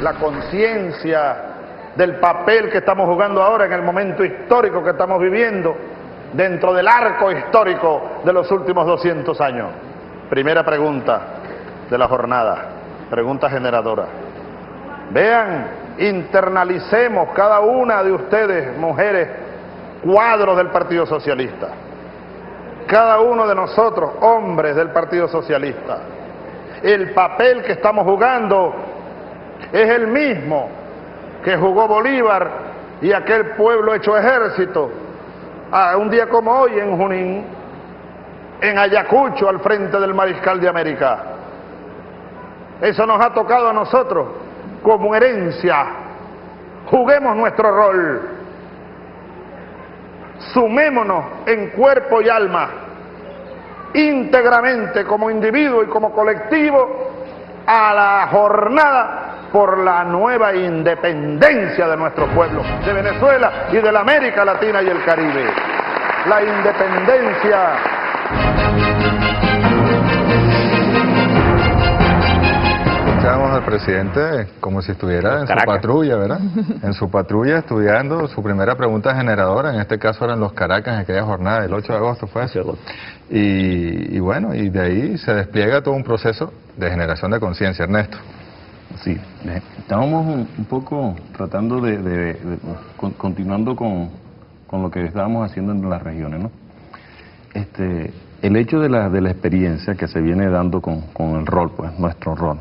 La conciencia del papel que estamos jugando ahora en el momento histórico que estamos viviendo dentro del arco histórico de los últimos 200 años. Primera pregunta de la jornada, pregunta generadora. Vean, internalicemos cada una de ustedes, mujeres, cuadros del Partido Socialista. Cada uno de nosotros, hombres del Partido Socialista. El papel que estamos jugando es el mismo que jugó Bolívar y aquel pueblo hecho ejército un día como hoy en Junín, en Ayacucho, al frente del Mariscal de América. Eso nos ha tocado a nosotros como herencia. Juguemos nuestro rol, sumémonos en cuerpo y alma, íntegramente como individuo y como colectivo, a la jornada por la nueva independencia de nuestro pueblo, de Venezuela y de la América Latina y el Caribe. La independencia. Escuchamos al presidente como si estuviera en su patrulla, ¿verdad? En su patrulla estudiando su primera pregunta generadora, en este caso eran los Caracas, en aquella jornada del 8 de agosto fue eso. Y bueno, y de ahí se despliega todo un proceso de generación de conciencia. Ernesto. Sí, estábamos un poco tratando continuando con lo que estábamos haciendo en las regiones, ¿no? El hecho de la experiencia que se viene dando con el rol, pues, nuestro rol,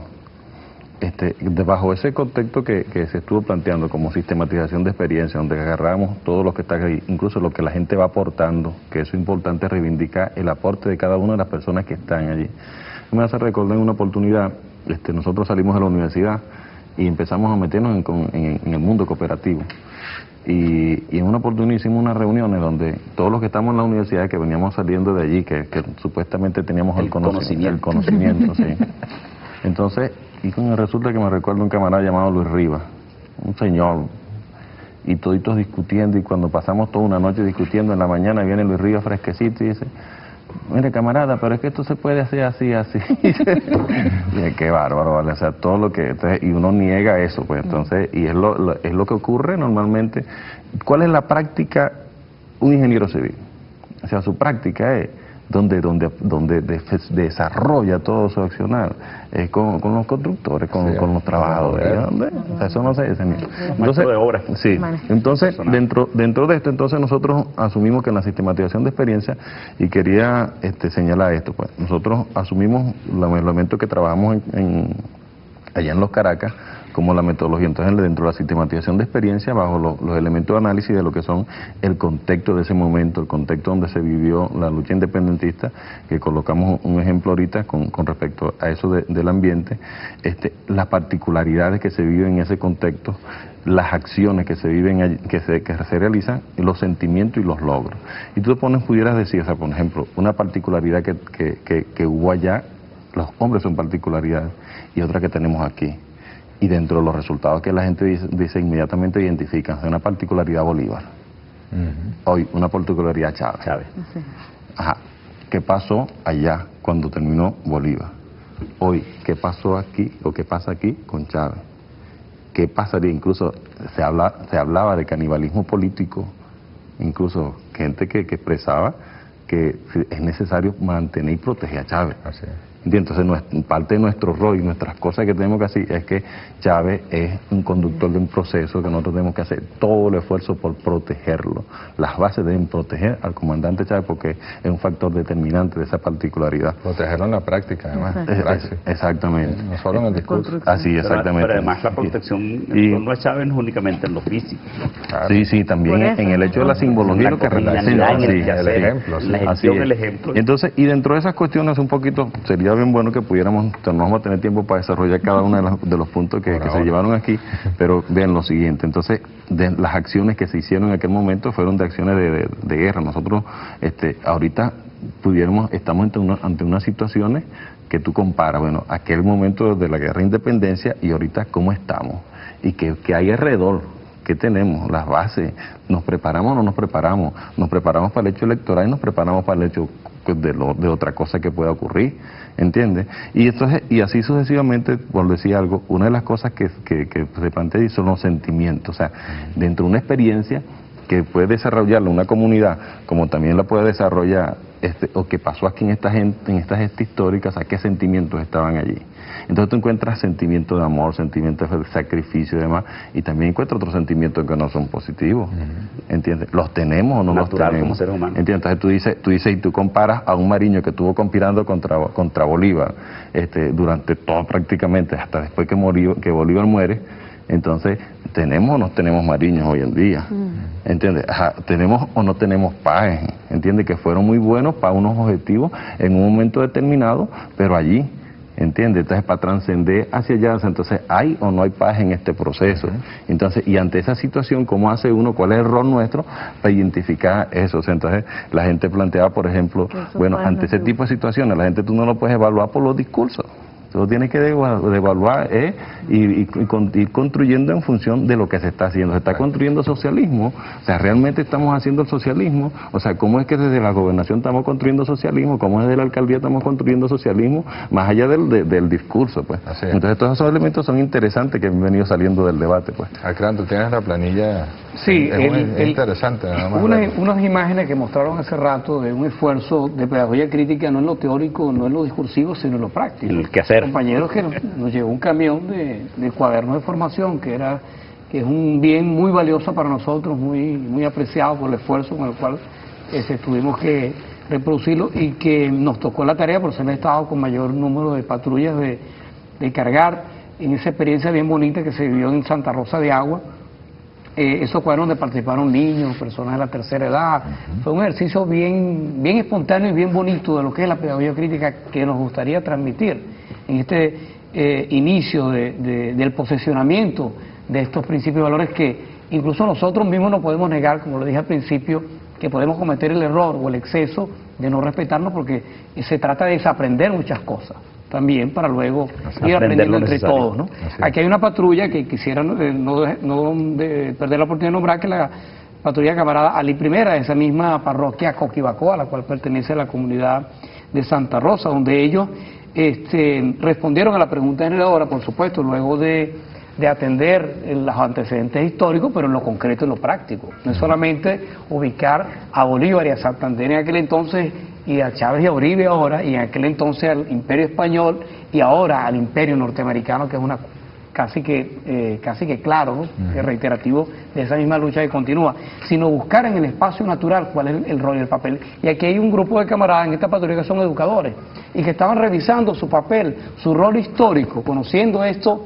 bajo ese contexto que se estuvo planteando como sistematización de experiencia, donde agarramos todo lo que está ahí, incluso lo que la gente va aportando, que eso es importante reivindicar el aporte de cada una de las personas que están allí. Me hace recordar en una oportunidad, nosotros salimos de la universidad y empezamos a meternos en el mundo cooperativo. Y en una oportunidad hicimos unas reuniones donde todos los que estamos en la universidad, que veníamos saliendo de allí, que supuestamente teníamos el conocimiento, sí. Entonces, resulta que me recuerdo un camarada llamado Luis Rivas, un señor, y toditos discutiendo, y cuando pasamos toda una noche discutiendo, en la mañana viene Luis Rivas fresquecito y dice: mire, camarada, pero es que esto se puede hacer así, así. Y qué bárbaro, ¿vale? O sea, todo lo que... Entonces, y uno niega eso, pues, entonces, y es lo que ocurre normalmente. ¿Cuál es la práctica un ingeniero civil? O sea, su práctica es donde desarrolla todo su accionar, es con los constructores, con los trabajadores. O sea, eso no se dice. Entonces, de obra. Sí. Entonces, dentro de esto, entonces nosotros asumimos que en la sistematización de experiencia, y quería señalar esto, pues, nosotros asumimos los elementos que trabajamos allá en los Caracas, como la metodología. Entonces, dentro de la sistematización de experiencia, bajo los elementos de análisis de lo que son el contexto de ese momento, el contexto donde se vivió la lucha independentista, que colocamos un ejemplo ahorita con respecto a eso del ambiente, las particularidades que se viven en ese contexto, las acciones que se viven, que se realizan, los sentimientos y los logros. Y tú pudieras decir, o sea, por ejemplo, una particularidad que hubo allá, los hombres son particularidades, y otra que tenemos aquí. Y dentro de los resultados que la gente dice inmediatamente identifican, una particularidad Bolívar. Hoy, una particularidad Chávez. Ajá. ¿Qué pasó allá cuando terminó Bolívar? Hoy, ¿qué pasó aquí o qué pasa aquí con Chávez? ¿Qué pasaría? Incluso se hablaba de canibalismo político, incluso gente que expresaba que es necesario mantener y proteger a Chávez. Así es. Entonces, parte de nuestro rol y nuestras cosas que tenemos que hacer es que Chávez es un conductor de un proceso que nosotros tenemos que hacer todo el esfuerzo por protegerlo. Las bases deben proteger al comandante Chávez porque es un factor determinante de esa particularidad. Protegerlo en la práctica, además. Exactamente. No solo en el discurso. Así, exactamente. Pero además la protección no es Chávez únicamente en lo físico. Claro. Sí, también en el hecho de la simbología, lo que representa. El ejemplo. El ejemplo. Entonces, y dentro de esas cuestiones un poquito, sería bien bueno que pudiéramos, no vamos a tener tiempo para desarrollar cada uno de los puntos que se llevaron aquí, pero vean lo siguiente. Entonces, las acciones que se hicieron en aquel momento fueron de acciones de guerra. Nosotros ahorita estamos ante unas situaciones que tú comparas, bueno, aquel momento de la guerra de independencia y ahorita cómo estamos y que hay alrededor, ¿qué tenemos? Las bases. ¿Nos preparamos o no nos preparamos? Nos preparamos para el hecho electoral y nos preparamos para el hecho de otra cosa que pueda ocurrir, ¿entiendes? Y así sucesivamente, por decir algo, una de las cosas que se plantea ahí son los sentimientos. O sea, dentro de una experiencia que puede desarrollarla una comunidad, como también la puede desarrollar o que pasó aquí en esta gesta histórica, o sea, qué sentimientos estaban allí. Entonces tú encuentras sentimientos de amor, sentimientos de sacrificio y demás, y también encuentras otros sentimientos que no son positivos, ¿entiendes? ¿Los tenemos o no los tenemos? Como ser humano. ¿Entiendes? Entonces tú dices, y tú comparas a un Mariño que estuvo conspirando contra Bolívar, durante todo prácticamente, hasta después que Bolívar muere. Entonces, ¿tenemos o no tenemos Mariños hoy en día? ¿Entiendes? ¿Tenemos o no tenemos Páez? ¿Entiendes? Que fueron muy buenos para unos objetivos en un momento determinado, pero allí, ¿entiendes? Entonces, para trascender hacia allá, entonces, ¿hay o no hay paz en este proceso? Entonces, y ante esa situación, ¿cómo hace uno? ¿Cuál es el rol nuestro para identificar eso? O sea, entonces, la gente planteaba, por ejemplo, bueno, ante ese tipo de situaciones, la gente tú no lo puedes evaluar por los discursos. Tú tienes que evaluar y ir construyendo en función de lo que se está haciendo. Se está construyendo socialismo, o sea, realmente estamos haciendo el socialismo, o sea, ¿cómo es que desde la gobernación estamos construyendo socialismo? ¿Cómo desde la alcaldía estamos construyendo socialismo? Más allá del discurso, pues. Entonces, todos esos elementos son interesantes que han venido saliendo del debate, pues. Akram, tú tienes la planilla. Sí, es interesante. Unas imágenes que mostraron hace rato de un esfuerzo de pedagogía crítica, no en lo teórico, no en lo discursivo, sino en lo práctico. El que hacer. Compañeros que nos llegó un camión de cuadernos de formación que es un bien muy valioso para nosotros, muy apreciado por el esfuerzo con el cual tuvimos que reproducirlo, y que nos tocó la tarea por ser el estado con mayor número de patrullas de cargar en esa experiencia bien bonita que se vivió en Santa Rosa de Agua. Esos cuadernos donde participaron niños, personas de la tercera edad. Fue un ejercicio bien espontáneo y bien bonito de lo que es la pedagogía crítica que nos gustaría transmitir en este inicio del posesionamiento de estos principios y valores que incluso nosotros mismos no podemos negar, como lo dije al principio, que podemos cometer el error o el exceso de no respetarnos, porque se trata de desaprender muchas cosas también para luego ir aprendiendo entre todos, ¿no? Aquí hay una patrulla que quisiera no perder la oportunidad de nombrar, que la patrulla camarada Ali Primera, de esa misma parroquia Coquibacoa, a la cual pertenece la comunidad de Santa Rosa, donde ellos respondieron a la pregunta generadora, por supuesto, luego de atender los antecedentes históricos, pero en lo concreto, en lo práctico. No es solamente ubicar a Bolívar y a Santander en aquel entonces, y a Chávez y a Uribe ahora, y en aquel entonces al Imperio Español, y ahora al Imperio Norteamericano, que es una casi que claro, ¿no? Es reiterativo de esa misma lucha que continúa, sino buscar en el espacio natural cuál es el rol y el papel. Y aquí hay un grupo de camaradas en esta patrulla que son educadores, y que estaban revisando su papel, su rol histórico, conociendo estos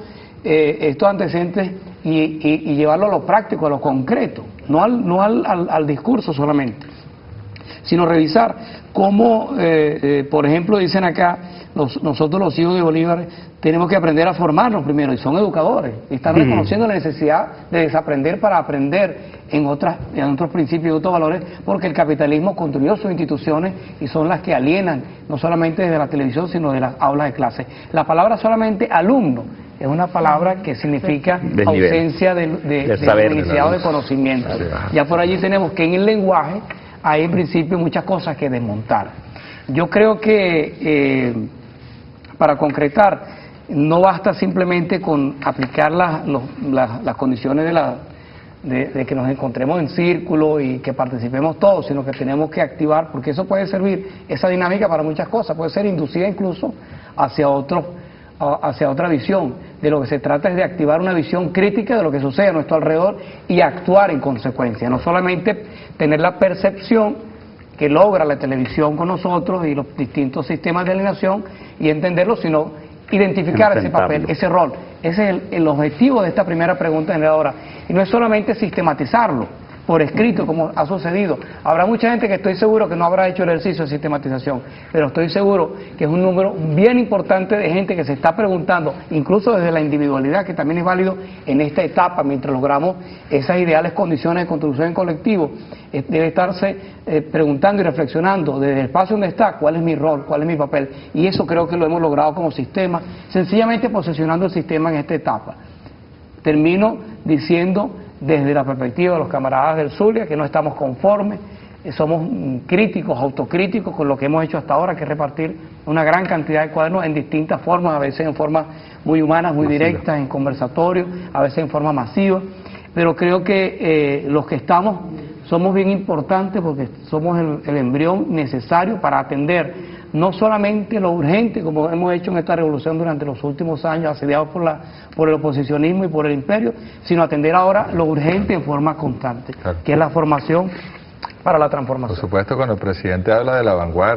antecedentes y llevarlo a lo práctico, a lo concreto, no al discurso solamente, sino revisar cómo, por ejemplo, dicen acá, nosotros los hijos de Bolívar tenemos que aprender a formarnos primero, y son educadores, y están reconociendo la necesidad de desaprender para aprender en otros principios y otros valores, porque el capitalismo construyó sus instituciones y son las que alienan, no solamente desde la televisión, sino de las aulas de clase. La palabra solamente alumno es una palabra que significa ausencia de saber, iniciado de conocimiento. Ya por allí tenemos que en el lenguaje hay en principio muchas cosas que desmontar. Yo creo que para concretar no basta simplemente con aplicar las condiciones de que nos encontremos en círculo y que participemos todos, sino que tenemos que activar, porque eso puede servir, esa dinámica, para muchas cosas, puede ser inducida incluso hacia otra visión. De lo que se trata es de activar una visión crítica de lo que sucede a nuestro alrededor y actuar en consecuencia, no solamente tener la percepción que logra la televisión con nosotros y los distintos sistemas de alienación y entenderlo, sino identificar ese papel, ese rol. Ese es el objetivo de esta primera pregunta generadora. Y no es solamente sistematizarlo por escrito, como ha sucedido. Habrá mucha gente que estoy seguro que no habrá hecho el ejercicio de sistematización, pero estoy seguro que es un número bien importante de gente que se está preguntando, incluso desde la individualidad, que también es válido en esta etapa, mientras logramos esas ideales condiciones de construcción en colectivo, debe estarse preguntando y reflexionando desde el espacio donde está, cuál es mi rol, cuál es mi papel, y eso creo que lo hemos logrado como sistema, sencillamente posesionando el sistema en esta etapa. Termino diciendo desde la perspectiva de los camaradas del Zulia, que no estamos conformes, somos críticos, autocríticos con lo que hemos hecho hasta ahora, que es repartir una gran cantidad de cuadernos en distintas formas, a veces en formas muy humanas, muy directas, en conversatorios, a veces en forma masiva, pero creo que los que estamos somos bien importantes porque somos el embrión necesario para atender no solamente lo urgente, como hemos hecho en esta revolución durante los últimos años, asediados por el oposicionismo y por el imperio, sino atender ahora lo urgente en forma constante, que es la formación para la transformación. Por supuesto, cuando el presidente habla de la vanguardia,